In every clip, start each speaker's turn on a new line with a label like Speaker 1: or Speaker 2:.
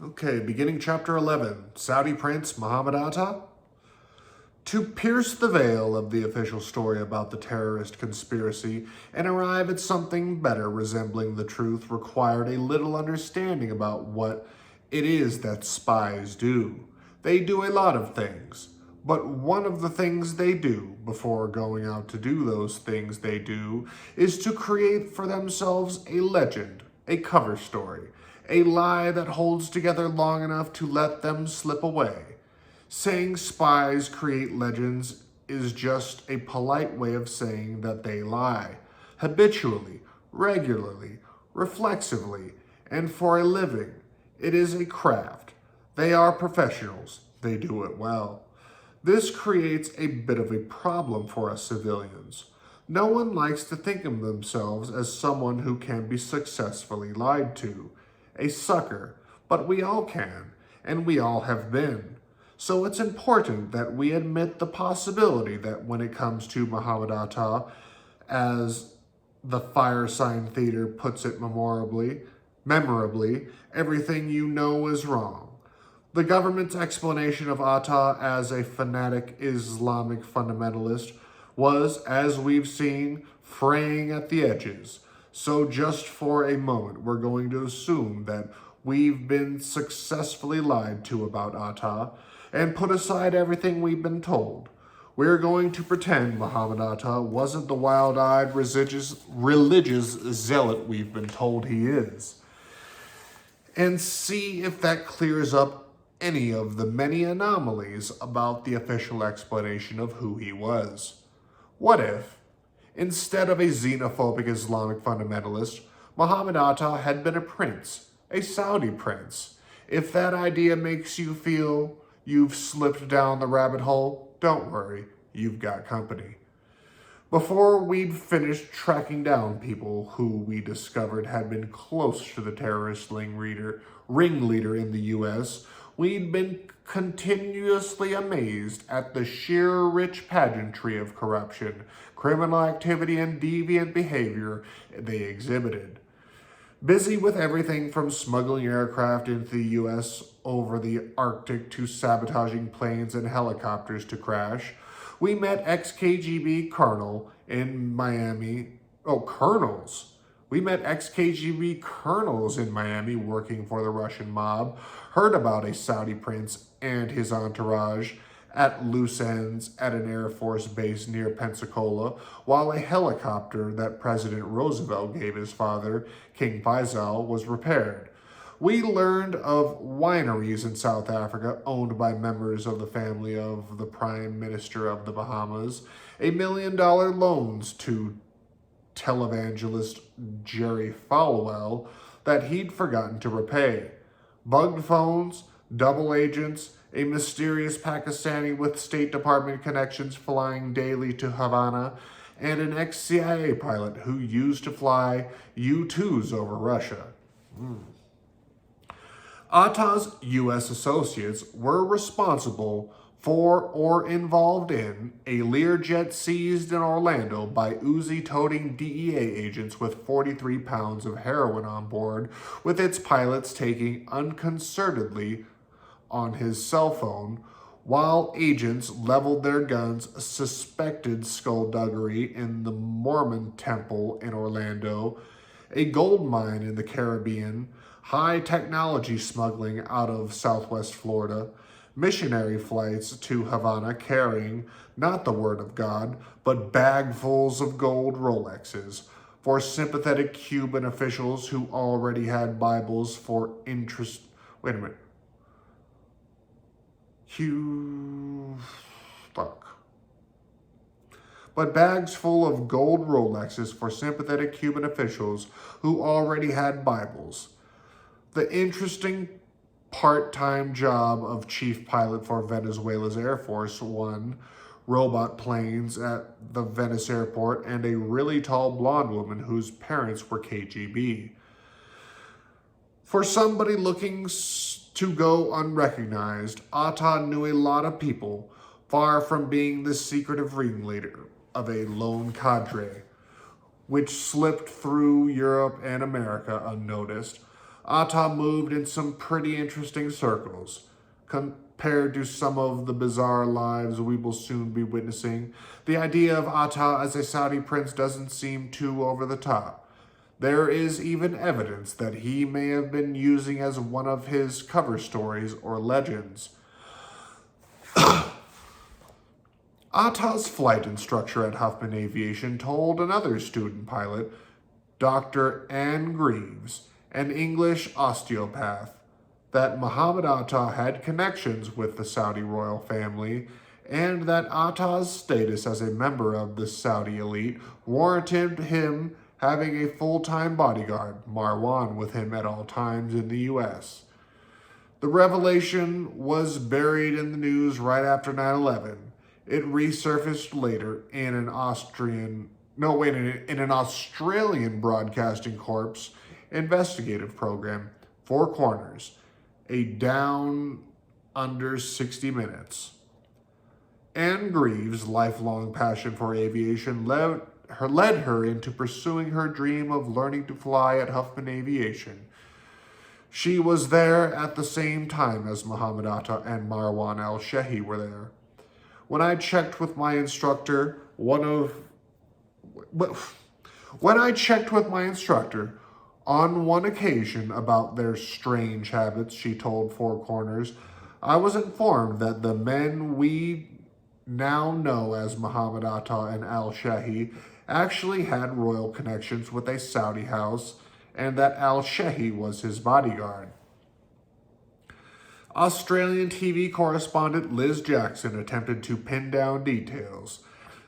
Speaker 1: Okay, beginning chapter 11, Saudi Prince Mohammed Atta. To pierce the veil of the official story about the terrorist conspiracy and arrive at something better resembling the truth required a little understanding about what it is that spies do. They do a lot of things, but one of the things they do before going out to do those things they do is to create for themselves a legend, a cover story, a lie that holds together long enough to let them slip away. Saying spies create legends is just a polite way of saying that they lie, habitually, regularly, reflexively, and for a living. It is a craft. They are professionals. They do it well. This creates a bit of a problem for us civilians. No one likes to think of themselves as someone who can be successfully lied to, a sucker, but we all can, and we all have been. So it's important that we admit the possibility that when it comes to Mohammed Atta, as the Fire Sign Theater puts it memorably, everything you know is wrong. The government's explanation of Atta as a fanatic Islamic fundamentalist was, as we've seen, fraying at the edges. So just for a moment, we're going to assume that we've been successfully lied to about Atta and put aside everything we've been told. We're going to pretend Mohammed Atta wasn't the wild-eyed religious zealot we've been told he is, and see if that clears up any of the many anomalies about the official explanation of who he was. What if, instead of a xenophobic Islamic fundamentalist, Mohammed Atta had been a prince, a Saudi prince? If that idea makes you feel you've slipped down the rabbit hole, don't worry, you've got company. Before we'd finished tracking down people who we discovered had been close to the terrorist ringleader in the U.S., we'd been continuously amazed at the sheer rich pageantry of corruption, criminal activity, and deviant behavior they exhibited. Busy with everything from smuggling aircraft into the U.S. over the Arctic to sabotaging planes and helicopters to crash, we met ex-KGB colonel in Miami. Colonels. We met ex-KGB colonels in Miami working for the Russian mob, heard about a Saudi prince and his entourage at loose ends at an Air Force base near Pensacola, while a helicopter that President Roosevelt gave his father, King Faisal, was repaired. We learned of wineries in South Africa owned by members of the family of the Prime Minister of the Bahamas, $1 million loans to televangelist Jerry Falwell that he'd forgotten to repay, bugged phones, double agents, a mysterious Pakistani with State Department connections flying daily to Havana, and an ex-CIA pilot who used to fly U-2s over Russia. Atta's U.S. associates were responsible for or involved in a Learjet seized in Orlando by Uzi-toting DEA agents with 43 pounds of heroin on board, with its pilots taking unconcernedly on his cell phone, while agents leveled their guns, suspected skullduggery in the Mormon temple in Orlando, a gold mine in the Caribbean, high technology smuggling out of Southwest Florida, missionary flights to Havana carrying not the word of God, but bagfuls of gold Rolexes for sympathetic Cuban officials who already had Bibles for interest. Wait a minute. But bags full of gold Rolexes for sympathetic Cuban officials who already had Bibles. The interesting part-time job of chief pilot for Venezuela's Air Force One, robot planes at the Venice airport, and a really tall blonde woman whose parents were KGB. For somebody looking to go unrecognized, Atta knew a lot of people, far from being the secretive ringleader of a lone cadre, which slipped through Europe and America unnoticed. Atta moved in some pretty interesting circles. Compared to some of the bizarre lives we will soon be witnessing, the idea of Atta as a Saudi prince doesn't seem too over the top. There is even evidence that he may have been using as one of his cover stories or legends. Atta's flight instructor at Huffman Aviation told another student pilot, Dr. Anne Greaves, an English osteopath, that Mohomed Atta had connections with the Saudi royal family and that Atta's status as a member of the Saudi elite warranted him having a full-time bodyguard, Marwan, with him at all times in the U.S. The revelation was buried in the news right after 9/11. It resurfaced later in an Australian Broadcasting Corps investigative program, Four Corners, a down under 60 minutes. Anne Greaves' lifelong passion for aviation led her into pursuing her dream of learning to fly at Huffman Aviation. She was there at the same time as Mohomed Atta and Marwan al-Shehi were there. When I checked with my instructor, on one occasion about their strange habits, she told Four Corners, I was informed that the men we now know as Mohomed Atta and al-Shehi actually had royal connections with a Saudi house and that al-Shehi was his bodyguard. Australian TV correspondent Liz Jackson attempted to pin down details.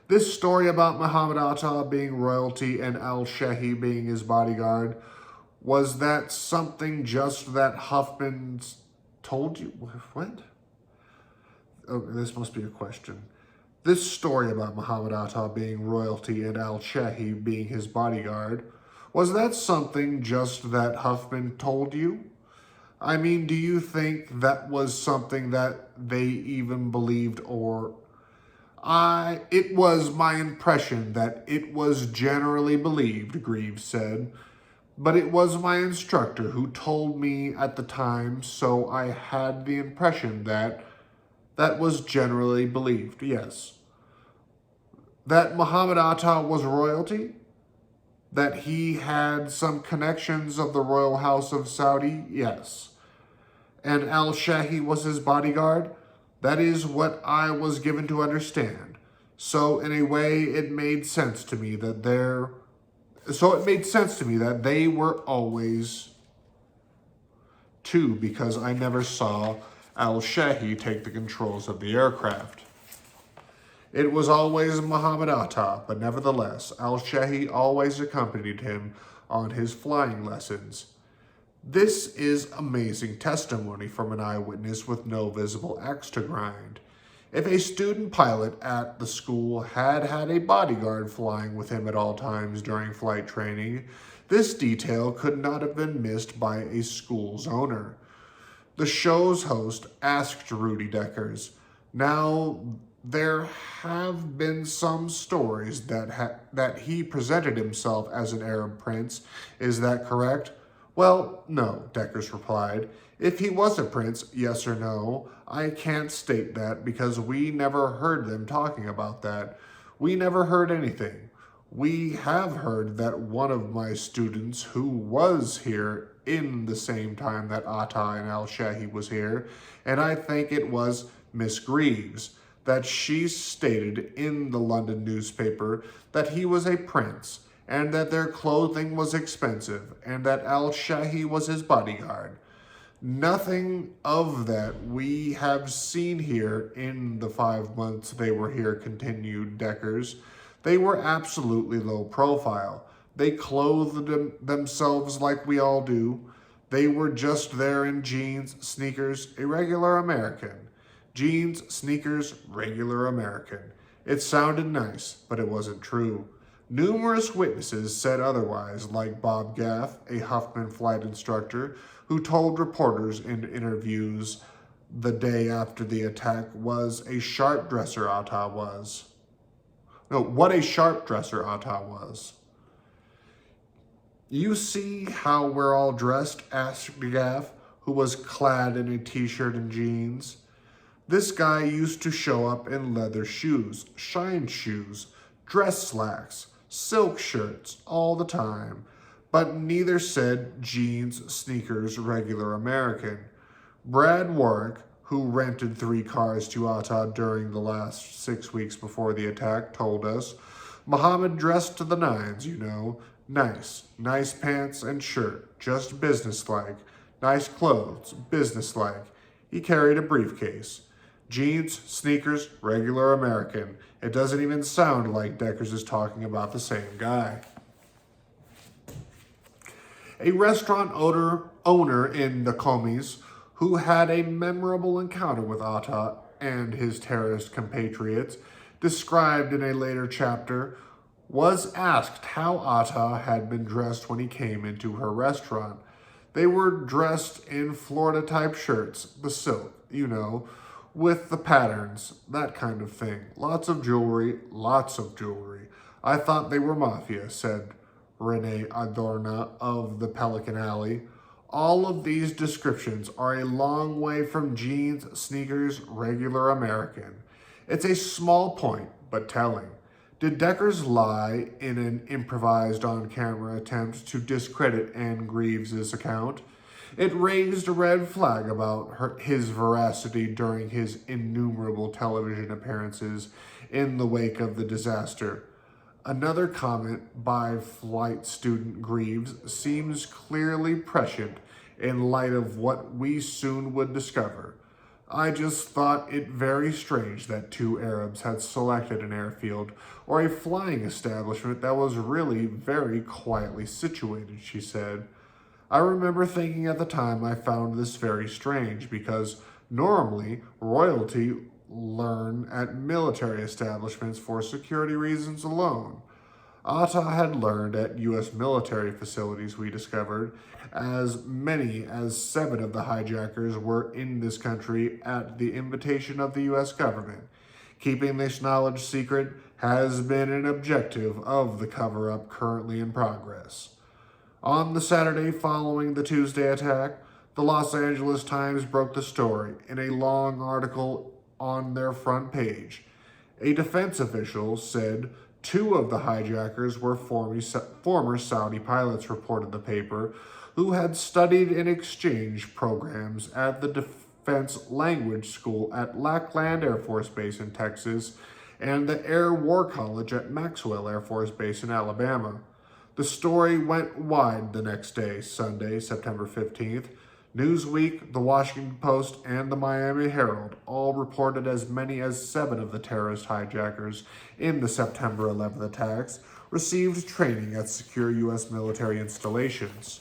Speaker 1: This story about Mohomed Atta being royalty and al-Shehi being his bodyguard, was that something just that Huffman's told you? What? Oh, this must be a question. This story about Mohomed Atta being royalty and al-Shehi being his bodyguard, was that something just that Huffman told you? I mean, do you think that was something that they even believed, or... It was my impression that it was generally believed, Greaves said, but it was my instructor who told me at the time, so I had the impression that was generally believed, yes. That Mohomed Atta was royalty? That he had some connections of the royal house of Saudi? Yes. And al-Shehi was his bodyguard? That is what I was given to understand. So in a way, it made sense to me that they were always two, because I never saw al-Shehi take the controls of the aircraft. It was always Mohomed Atta, but nevertheless, al-Shehi always accompanied him on his flying lessons. This is amazing testimony from an eyewitness with no visible axe to grind. If a student pilot at the school had a bodyguard flying with him at all times during flight training, this detail could not have been missed by a school's owner. The show's host asked Rudy Deckers, now, there have been some stories that he presented himself as an Arab prince. Is that correct? Well, no, Deckers replied. If he was a prince, yes or no, I can't state that because we never heard them talking about that. We never heard anything. We have heard that one of my students who was here in the same time that Atta and al-Shehi was here, and I think it was Miss Greaves, that she stated in the London newspaper that he was a prince and that their clothing was expensive and that al-Shehi was his bodyguard. Nothing of that we have seen here in the 5 months they were here, continued Deckers. They were absolutely low profile. They clothed themselves like we all do. They were just there in jeans, sneakers, a regular American. Jeans, sneakers, regular American. It sounded nice, but it wasn't true. Numerous witnesses said otherwise, like Bob Gaff, a Huffman flight instructor, who told reporters in interviews the day after the attack what a sharp dresser Atta was. You see how we're all dressed? Asked Gaff, who was clad in a t-shirt and jeans. This guy used to show up in leather shoes, shine shoes, dress slacks, silk shirts all the time, but neither said jeans, sneakers, regular American. Brad Warwick, who rented 3 cars to Atta during the last 6 weeks before the attack, told us, Mohomed dressed to the nines, you know. Nice pants and shirt, just businesslike. Nice clothes, businesslike. He carried a briefcase. Jeans, sneakers, regular American. It doesn't even sound like Deckers is talking about the same guy. A restaurant owner in the Comis, who had a memorable encounter with Atta and his terrorist compatriots, described in a later chapter, was asked how Atta had been dressed when he came into her restaurant. They were dressed in Florida-type shirts, the silk, you know, with the patterns, that kind of thing. Lots of jewelry. I thought they were mafia, said Rene Adorna of the Pelican Alley. All of these descriptions are a long way from jeans, sneakers, regular American. It's a small point, but telling. Did Deckers lie in an improvised on-camera attempt to discredit Anne Greaves' account? It raised a red flag about his veracity during his innumerable television appearances in the wake of the disaster. Another comment by flight student Greaves seems clearly prescient in light of what we soon would discover. I just thought it very strange that 2 Arabs had selected an airfield or a flying establishment that was really very quietly situated, she said. I remember thinking at the time I found this very strange because normally royalty learn at military establishments for security reasons alone. Atta had learned at U.S. military facilities, we discovered. As many as 7 of the hijackers were in this country at the invitation of the U.S. government. Keeping this knowledge secret has been an objective of the cover-up currently in progress. On the Saturday following the Tuesday attack, the Los Angeles Times broke the story in a long article on their front page. A defense official said 2 of the hijackers were former Saudi pilots, reported the paper, who had studied in exchange programs at the Defense Language School at Lackland Air Force Base in Texas and the Air War College at Maxwell Air Force Base in Alabama. The story went wide the next day, Sunday, September 15th. Newsweek, The Washington Post, and the Miami Herald all reported as many as 7 of the terrorist hijackers in the September 11th attacks received training at secure U.S. military installations.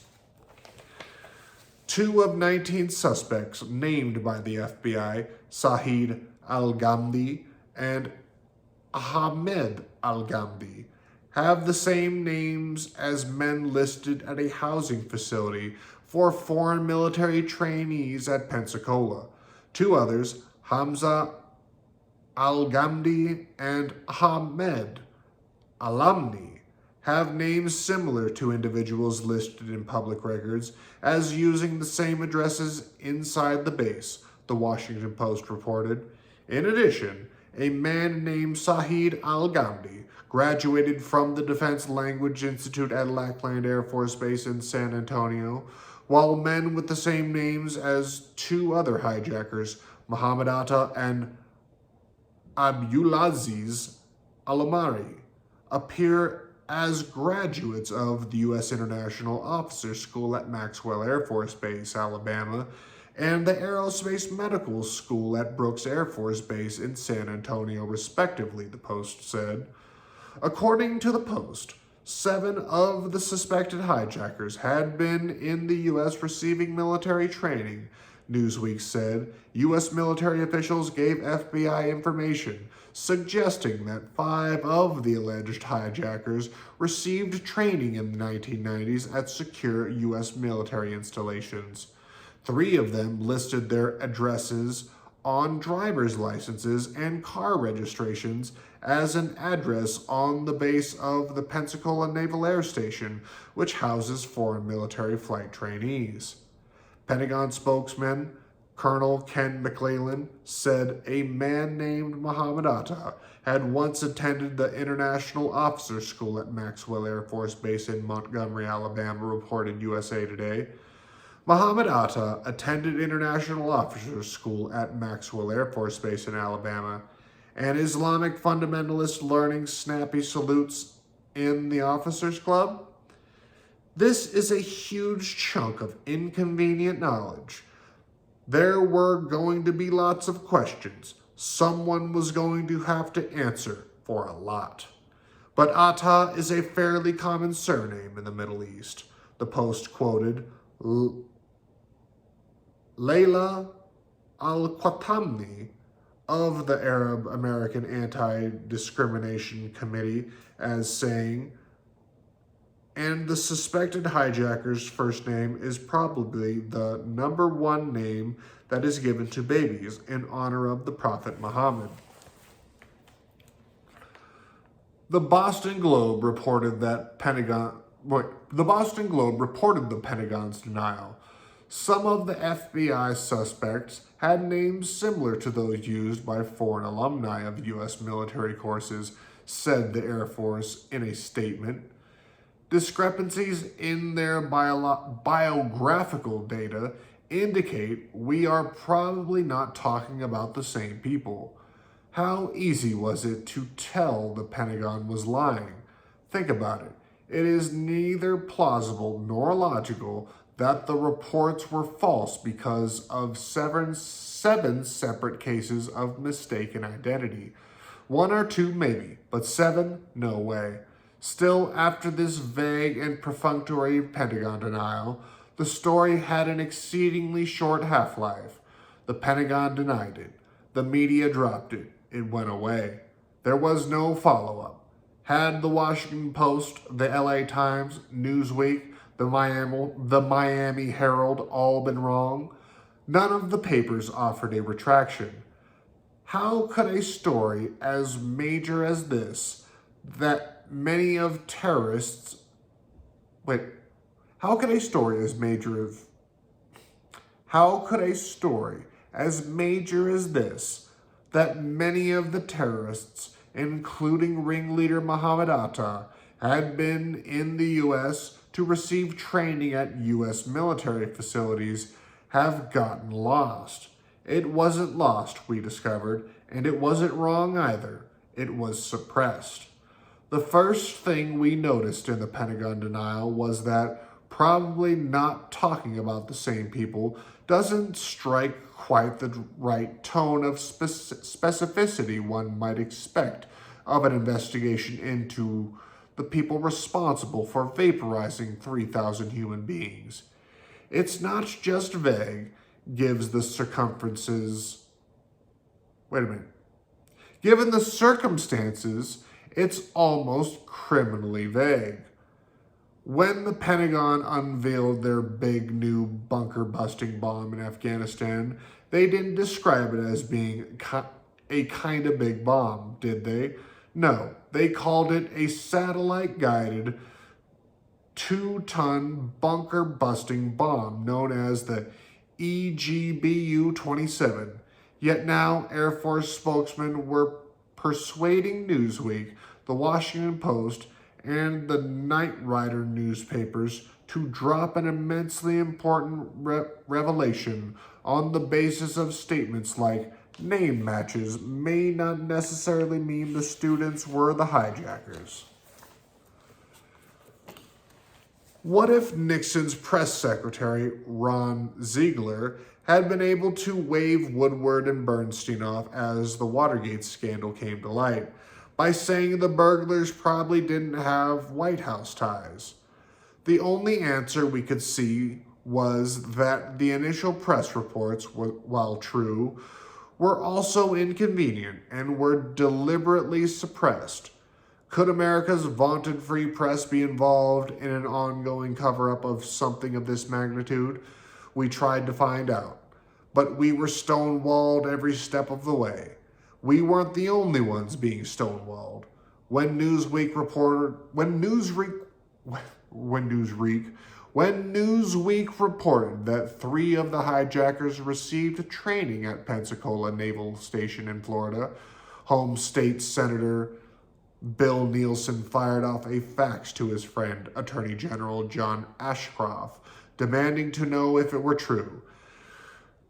Speaker 1: 2 of 19 suspects named by the FBI, Sahid al-Ghamdi and Ahmed al-Ghamdi, have the same names as men listed at a housing facility for foreign military trainees at Pensacola. 2 others, Hamza al-Ghamdi and Ahmed al-Amni, have names similar to individuals listed in public records as using the same addresses inside the base, the Washington Post reported. In addition, a man named Sahid al-Ghamdi graduated from the Defense Language Institute at Lackland Air Force Base in San Antonio, while men with the same names as 2 other hijackers, Mohomed Atta and Abdulaziz Alamari, appear as graduates of the U.S. International Officers School at Maxwell Air Force Base, Alabama, and the Aerospace Medical School at Brooks Air Force Base in San Antonio, respectively, the Post said. According to the Post, 7 of the suspected hijackers had been in the U.S. receiving military training, Newsweek said. U.S. military officials gave FBI information suggesting that 5 of the alleged hijackers received training in the 1990s at secure U.S. military installations. 3 of them listed their addresses on driver's licenses and car registrations as an address on the base of the Pensacola Naval Air Station, which houses foreign military flight trainees. Pentagon spokesman Colonel Ken McClellan said a man named Mohomed Atta had once attended the International Officers School at Maxwell Air Force Base in Montgomery, Alabama, reported USA Today. Mohomed Atta attended International Officers School at Maxwell Air Force Base in Alabama, and Islamic fundamentalist learning snappy salutes in the Officers Club. This is a huge chunk of inconvenient knowledge. There were going to be lots of questions. Someone was going to have to answer for a lot. But Atta is a fairly common surname in the Middle East. The Post quoted Layla al-Qatamni of the Arab American Anti-Discrimination Committee as saying, and the suspected hijacker's first name is probably the number one name that is given to babies in honor of the Prophet Muhammad. The Boston Globe reported the Pentagon's denial. Some of the FBI suspects had names similar to those used by foreign alumni of U.S. military courses, said the Air Force in a statement. Discrepancies in their biographical data indicate we are probably not talking about the same people. How easy was it to tell the Pentagon was lying? Think about it. It is neither plausible nor logical that the reports were false because of seven separate cases of mistaken identity. 1 or 2 maybe, but 7, no way. Still, after this vague and perfunctory Pentagon denial, the story had an exceedingly short half-life. The Pentagon denied it. The media dropped it. It went away. There was no follow-up. Had the Washington Post, the LA Times, Newsweek, the Miami Herald all been wrong? None of the papers offered a retraction. How could a story as major as this, that many of terrorists... How could a story as major as this, that many of the terrorists, including ringleader Mohomed Atta, had been in the U.S. to receive training at U.S. military facilities, have gotten lost? It wasn't lost, we discovered, and it wasn't wrong either. It was suppressed. The first thing we noticed in the Pentagon denial was that probably not talking about the same people doesn't strike quite the right tone of specificity one might expect of an investigation into the people responsible for vaporizing 3,000 human beings. It's not just vague, given the circumstances, it's almost criminally vague. When the Pentagon unveiled their big new bunker-busting bomb in Afghanistan, they didn't describe it as being a kind of big bomb, did they? No, they called it a satellite-guided 2-ton bunker-busting bomb known as the EGBU-27. Yet now, Air Force spokesmen were persuading Newsweek, the Washington Post, and the Knight Rider newspapers to drop an immensely important revelation on the basis of statements like name matches may not necessarily mean the students were the hijackers. What if Nixon's press secretary, Ron Ziegler, had been able to wave Woodward and Bernstein off as the Watergate scandal came to light by saying the burglars probably didn't have White House ties? The only answer we could see was that the initial press reports, while true, were also inconvenient and were deliberately suppressed. Could America's vaunted free press be involved in an ongoing cover-up of something of this magnitude? We tried to find out. but we were stonewalled every step of the way. We weren't the only ones being stonewalled. When Newsweek reported that 3 of the hijackers received training at Pensacola Naval Station in Florida, home state Senator Bill Nielsen fired off a fax to his friend, Attorney General John Ashcroft, demanding to know if it were true.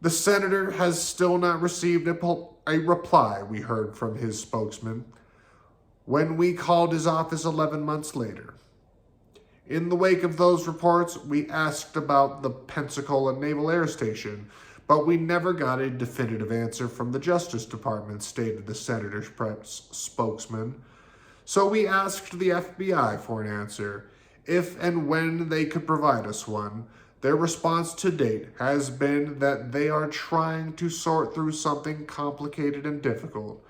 Speaker 1: The senator has still not received a reply, we heard from his spokesman, when we called his office 11 months later. In the wake of those reports, we asked about the Pensacola Naval Air Station, but we never got a definitive answer from the Justice Department, stated the senator's press spokesman. So we asked the FBI for an answer, if and when they could provide us one. Their response to date has been that they are trying to sort through something complicated and difficult.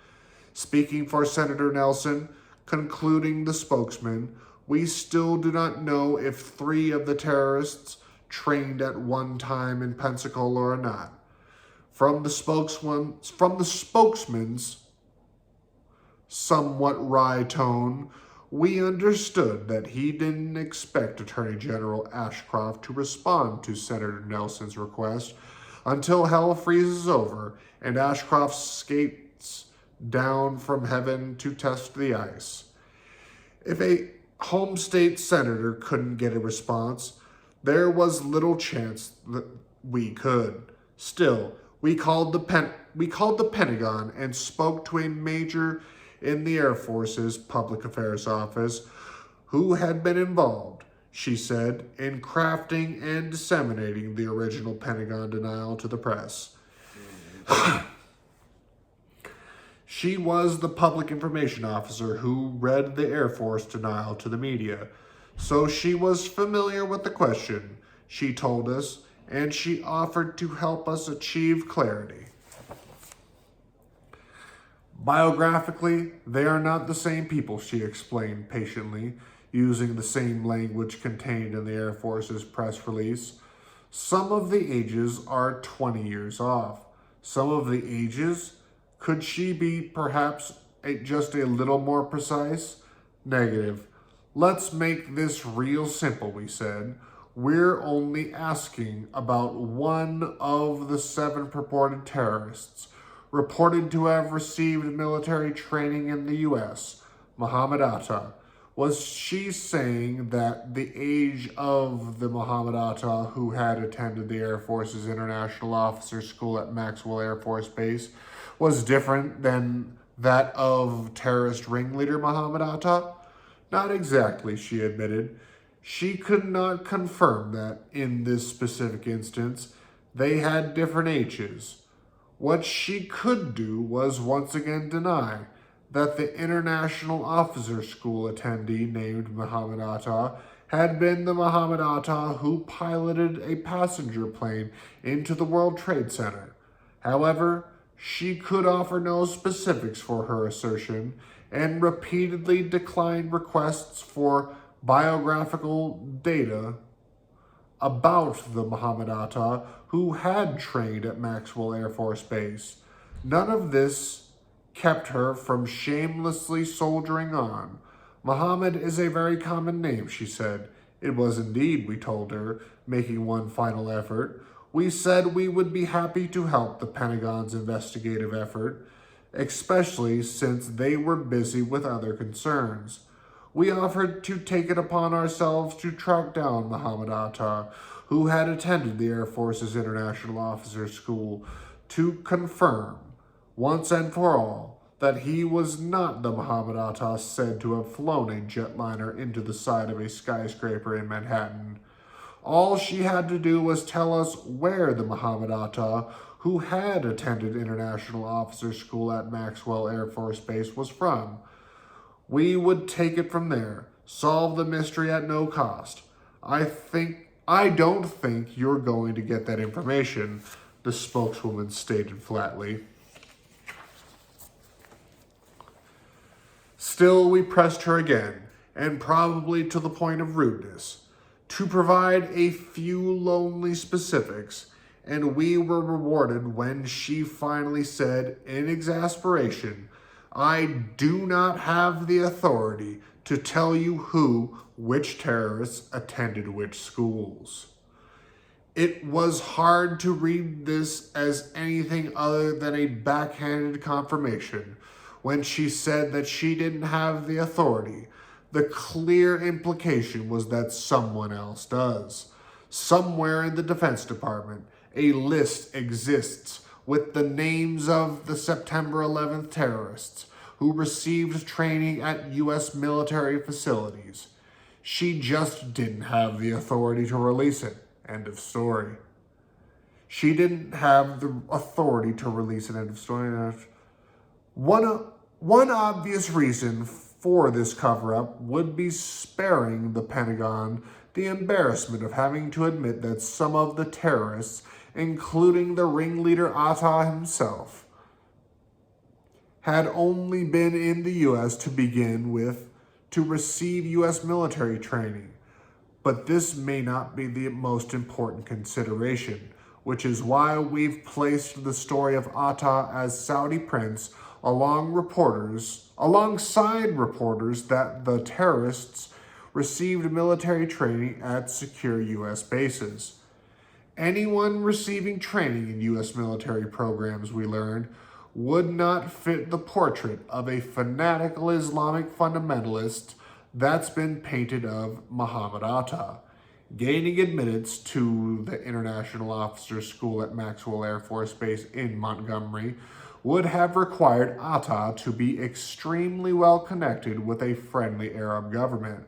Speaker 1: Speaking for Senator Nelson, concluding the spokesman, we still do not know if 3 of the terrorists trained at one time in Pensacola or not. From the spokesman's somewhat wry tone, we understood that he didn't expect Attorney General Ashcroft to respond to Senator Nelson's request until hell freezes over and Ashcroft skates down from heaven to test the ice. If a home state senator couldn't get a response, there was little chance that we could. Still, we called the Pentagon and spoke to a major in the Air Force's Public Affairs Office who had been involved, she said, in crafting and disseminating the original Pentagon denial to the press. She was the public information officer who read the Air Force denial to the media, so she was familiar with the question, she told us, and she offered to help us achieve clarity. Biographically, they are not the same people, she explained patiently, using the same language contained in the Air Force's press release. Some of the ages are 20 years off. Some of the ages? Could she be perhaps just a little more precise? Negative. Let's make this real simple, we said. We're only asking about one of the 7 purported terrorists reported to have received military training in the U.S., Mohomed Atta. Was she saying that the age of the Mohomed Atta who had attended the Air Force's International Officer School at Maxwell Air Force Base was different than that of terrorist ringleader Mohomed Atta? Not exactly, she admitted. She could not confirm that in this specific instance they had different ages. What she could do was once again deny that the International Officer School attendee named Mohomed Atta had been the Mohomed Atta who piloted a passenger plane into the World Trade Center. However, she could offer no specifics for her assertion and repeatedly declined requests for biographical data about the Mohomed Atta who had trained at Maxwell Air Force Base. None of this kept her from shamelessly soldiering on. Mohomed is a very common name, she said. It was indeed, we told her, making one final effort. We said we would be happy to help the Pentagon's investigative effort, especially since they were busy with other concerns. We offered to take it upon ourselves to track down Mohomed Atta, who had attended the Air Force's International Officer School, to confirm, once and for all, that he was not the Mohomed Atta said to have flown a jetliner into the side of a skyscraper in Manhattan. All she had to do was tell us where the Mohomed Atta, who had attended International Officer School at Maxwell Air Force Base, was from. We would take it from there, solve the mystery at no cost. I don't think you're going to get that information, the spokeswoman stated flatly. Still, we pressed her again, and probably to the point of rudeness, to provide a few lonely specifics, and we were rewarded when she finally said, in exasperation, "I do not have the authority to tell you which terrorists attended which schools." It was hard to read this as anything other than a backhanded confirmation when she said that she didn't have the authority. The clear implication was that someone else does. Somewhere in the Defense Department, a list exists with the names of the September 11th terrorists who received training at U.S. military facilities. She just didn't have the authority to release it. End of story. She didn't have the authority to release an end of story. One obvious reason for this cover-up would be sparing the Pentagon the embarrassment of having to admit that some of the terrorists, including the ringleader Atta himself, had only been in the U.S. to begin with to receive U.S. military training. But this may not be the most important consideration, which is why we've placed the story of Atta as Saudi prince alongside reporters that the terrorists received military training at secure U.S. bases. Anyone receiving training in U.S. military programs, we learned, would not fit the portrait of a fanatical Islamic fundamentalist that's been painted of Mohomed Atta. Gaining admittance to the International Officers School at Maxwell Air Force Base in Montgomery would have required Atta to be extremely well connected with a friendly Arab government.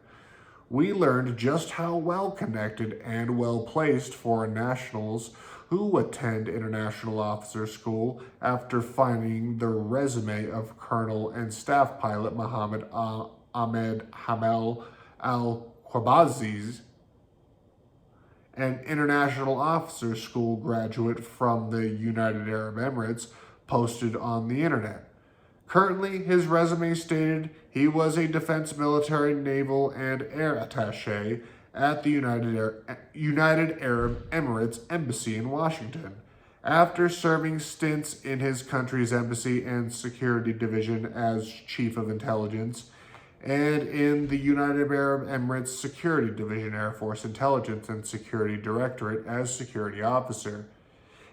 Speaker 1: We learned just how well connected and well placed foreign nationals who attend International Officer School after finding the resume of Colonel and Staff Pilot Mohammed Ahmed Hamel al-Qabazi, an International Officer School graduate from the United Arab Emirates, posted on the internet. Currently, his resume stated he was a defense, military, naval, and air attaché at the United Arab Emirates Embassy in Washington. After serving stints in his country's embassy and security division as chief of intelligence, and in the United Arab Emirates Security Division Air Force Intelligence and Security Directorate as security officer,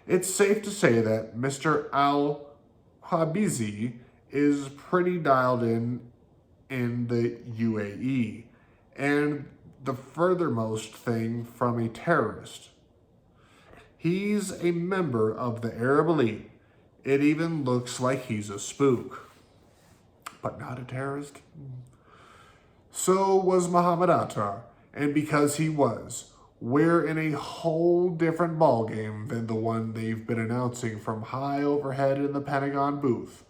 Speaker 1: it's safe to say that Mr. al-Qabazi is pretty dialed in the UAE, and the furthermost thing from a terrorist. He's a member of the Arab elite. It even looks like he's a spook. But not a terrorist? So was Mohomed Atta, and because he was, we're in a whole different ballgame than the one they've been announcing from high overhead in the Pentagon booth.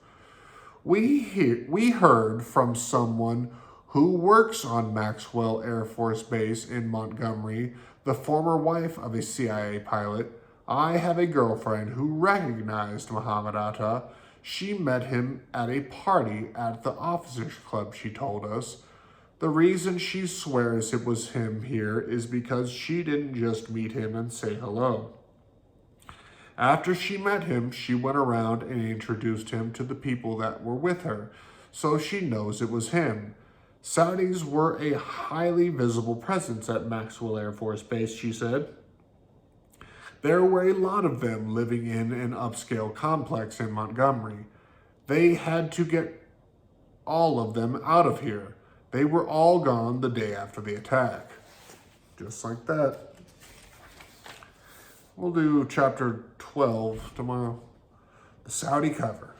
Speaker 1: We heard from someone who works on Maxwell Air Force Base in Montgomery, the former wife of a CIA pilot. I have a girlfriend who recognized Mohomed Atta. She met him at a party at the Officers Club, she told us. The reason she swears it was him here is because she didn't just meet him and say hello. After she met him, she went around and introduced him to the people that were with her, so she knows it was him. Saudis were a highly visible presence at Maxwell Air Force Base, she said. There were a lot of them living in an upscale complex in Montgomery. They had to get all of them out of here. They were all gone the day after the attack. Just like that. We'll do chapter 12 tomorrow. The Saudi cover.